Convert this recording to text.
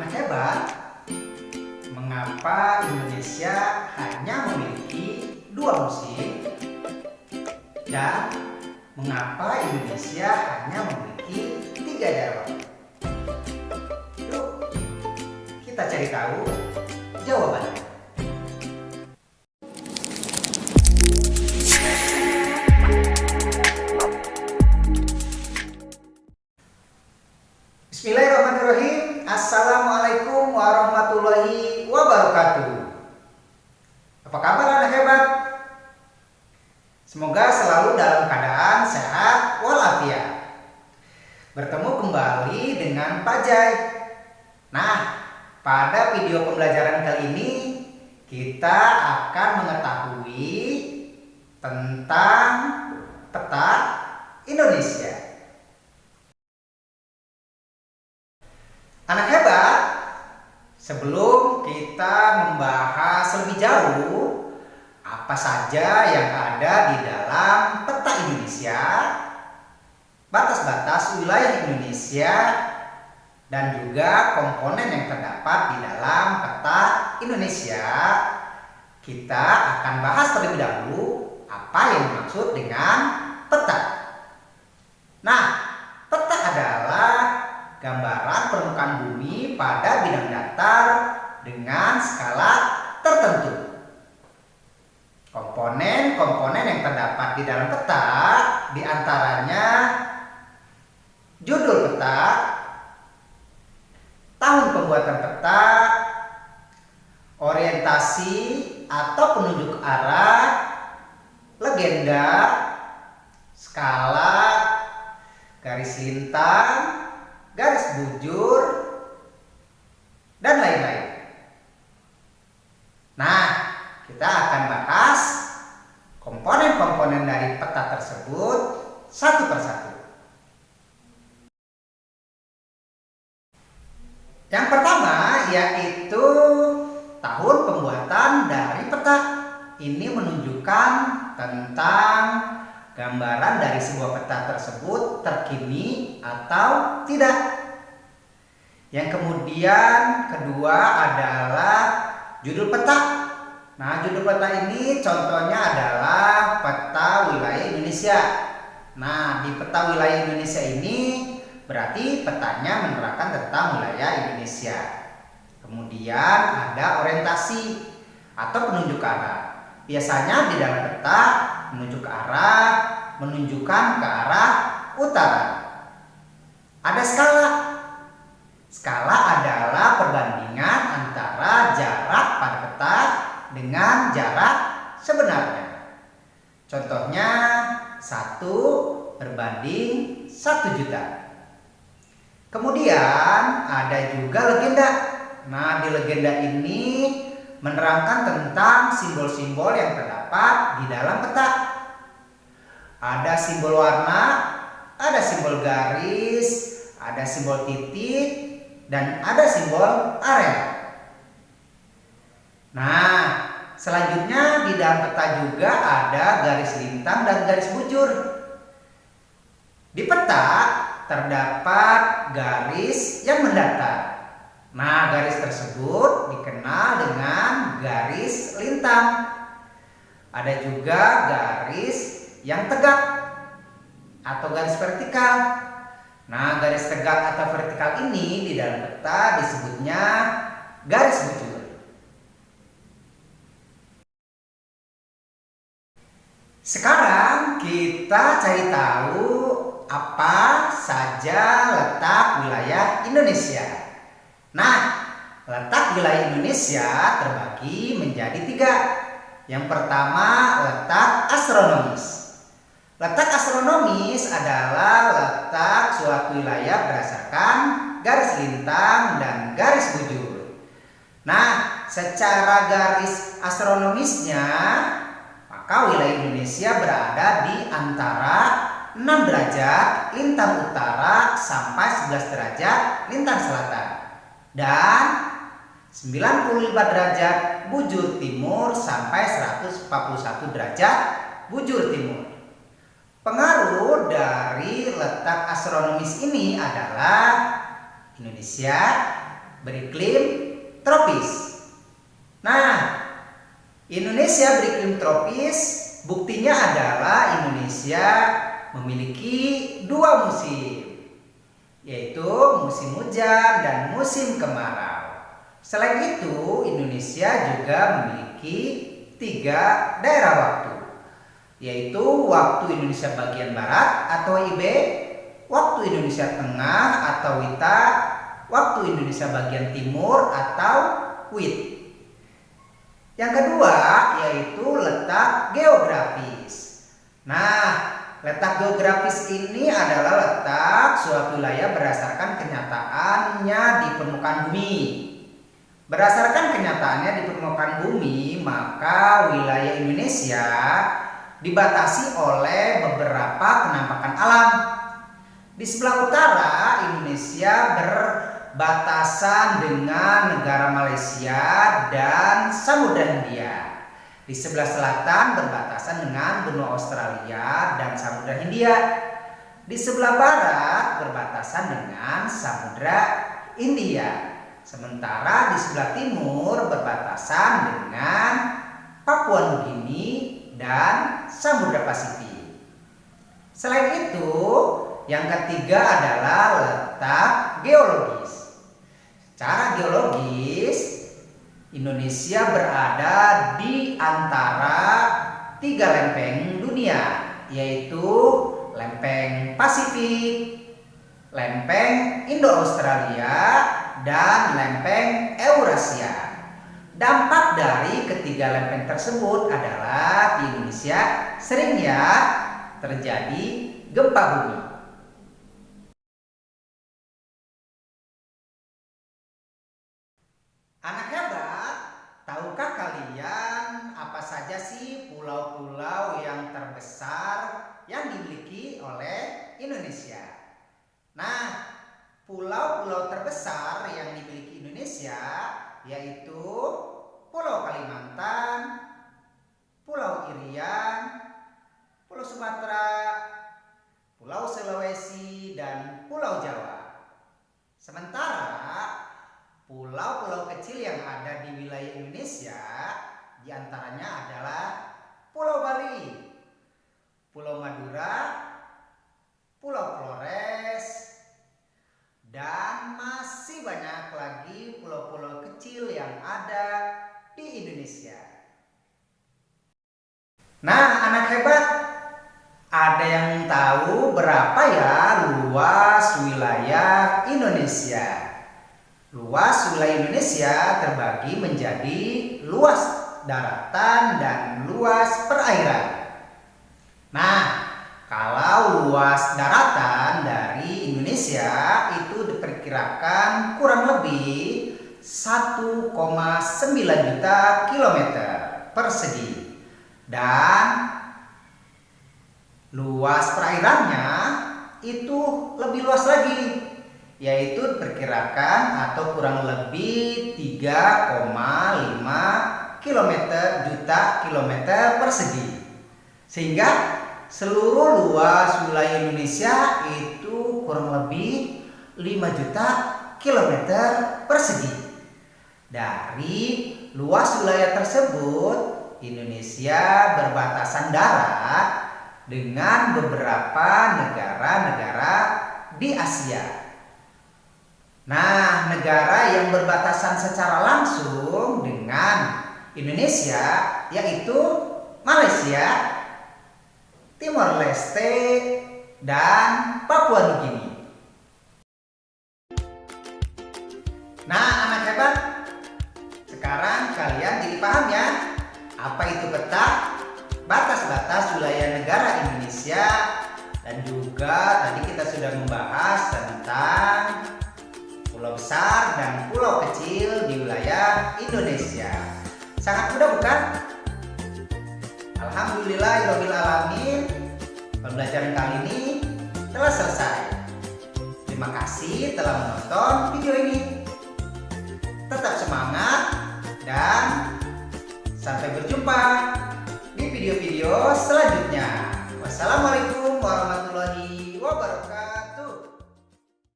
Anak hebat, mengapa Indonesia hanya memiliki 2 musim? Dan mengapa Indonesia hanya memiliki 3 daerah? Yuk, kita cari tahu jawabannya. Bismillahirrahmanirrahim. Assalamualaikum warahmatullahi wabarakatuh. Apa kabar anak hebat? Semoga selalu dalam keadaan sehat walafiat. Bertemu kembali dengan Pak Jai. Nah, pada video pembelajaran kali ini kita akan mengetahui tentang peta Indonesia. Anak hebat, sebelum kita membahas lebih jauh apa saja yang ada di dalam peta Indonesia, batas-batas wilayah Indonesia, dan juga komponen yang terdapat di dalam peta Indonesia, kita akan bahas terlebih dahulu apa yang dimaksud dengan peta. Nah, peta adalah gambaran permukaan bumi pada bidang datar dengan skala tertentu. Komponen-komponen yang terdapat di dalam peta diantaranya judul peta, tahun pembuatan peta, orientasi atau penunjuk arah, legenda, skala, garis lintang, garis bujur, dan lain-lain. Nah, kita akan bahas komponen-komponen dari peta tersebut satu persatu. Yang pertama yaitu tahun pembuatan dari peta. Ini menunjukkan tentang gambaran dari sebuah peta tersebut terkini atau tidak. Yang kemudian kedua adalah judul peta. Nah, judul peta ini contohnya adalah peta wilayah Indonesia. Nah, di peta wilayah Indonesia ini berarti petanya menerangkan tentang wilayah Indonesia. Kemudian ada orientasi atau penunjuk arah. Biasanya di dalam peta menunjuk ke arah, menunjukkan ke arah utara. Ada skala. Skala adalah perbandingan antara jarak pada peta dengan jarak sebenarnya. Contohnya 1 berbanding 1 juta. Kemudian ada juga legenda. Nah, di legenda ini menerangkan tentang simbol-simbol yang terdapat di dalam peta. Ada simbol warna, ada simbol garis, ada simbol titik, dan ada simbol area. Nah, selanjutnya di dalam peta juga ada garis lintang dan garis bujur. Di peta terdapat garis yang mendatar. Nah, garis tersebut dikenal dengan garis lintang. Ada juga garis yang tegak atau garis vertikal. Nah, garis tegak atau vertikal ini di dalam peta disebutnya garis bujur. Sekarang kita cari tahu apa saja letak wilayah Indonesia. Nah, letak wilayah Indonesia terbagi menjadi 3. Yang pertama, letak astronomis. Letak astronomis adalah letak suatu wilayah berdasarkan garis lintang dan garis bujur. Nah, secara garis astronomisnya, maka wilayah Indonesia berada di antara 6 derajat lintang utara sampai 11 derajat lintang selatan. Dan 95 derajat bujur timur sampai 141 derajat bujur timur. Pengaruh dari letak astronomis ini adalah Indonesia beriklim tropis. Nah, Indonesia beriklim tropis, buktinya adalah Indonesia memiliki 2 musim, yaitu musim hujan dan musim kemarau. Selain itu, Indonesia juga memiliki 3 daerah waktu, yaitu waktu Indonesia bagian barat atau WIB, waktu Indonesia tengah atau WITA, waktu Indonesia bagian timur atau WIT. Yang kedua yaitu letak geografis. Nah, letak geografis ini adalah letak suatu wilayah berdasarkan kenyataannya di permukaan bumi. Berdasarkan kenyataannya di permukaan bumi, maka wilayah Indonesia dibatasi oleh beberapa penampakan alam. Di sebelah utara, Indonesia berbatasan dengan negara Malaysia dan Samudra Hindia. Di sebelah selatan berbatasan dengan benua Australia dan Samudra Hindia. Di sebelah barat berbatasan dengan Samudra Hindia. Sementara di sebelah timur berbatasan dengan Papua Nugini dan Samudra Pasifik. Selain itu, yang ketiga adalah letak geologis. Secara geologis, Indonesia berada di antara 3 lempeng dunia, yaitu lempeng Pasifik, lempeng Indo-Australia, dan lempeng Eurasia. Dampak dari ketiga lempeng tersebut adalah di Indonesia seringnya terjadi gempa bumi. Anak hebat, tahukah kalian apa saja sih pulau-pulau yang terbesar yang dimiliki oleh Indonesia? Nah, pulau-pulau terbesar yang dimiliki Indonesia yaitu Pulau Kalimantan, Pulau Irian, Pulau Sumatera, Pulau Sulawesi, dan Pulau Jawa. Sementara pulau-pulau kecil yang ada di wilayah Indonesia diantaranya adalah Pulau Bali, Pulau Madura, Pulau Flores, dan masih banyak lagi pulau-pulau kecil yang ada di Indonesia. Nah, anak hebat, ada yang tahu berapa ya luas wilayah Indonesia? Luas wilayah Indonesia terbagi menjadi luas daratan dan luas perairan. Nah, kalau luas daratan dari Indonesia itu diperkirakan kurang lebih 1,9 juta kilometer persegi. Dan luas perairannya itu lebih luas lagi, yaitu diperkirakan atau kurang lebih 3,5 juta kilometer persegi. Sehingga seluruh luas wilayah Indonesia itu kurang lebih 5 juta kilometer persegi. Dari luas wilayah tersebut, Indonesia berbatasan darat dengan beberapa negara-negara di Asia. Nah, negara yang berbatasan secara langsung dengan Indonesia yaitu Malaysia, Timor Leste, dan Papua Nugini. Nah, anak hebat, sekarang kalian jadi paham ya apa itu peta, batas-batas wilayah negara Indonesia, dan juga tadi kita sudah membahas tentang pulau besar dan pulau kecil di wilayah Indonesia. Sangat mudah bukan? Alhamdulillahirrahmanirrahim, pembelajaran kali ini telah selesai. Terima kasih telah menonton video ini. Tetap semangat dan sampai berjumpa di video-video selanjutnya. Wassalamualaikum warahmatullahi wabarakatuh.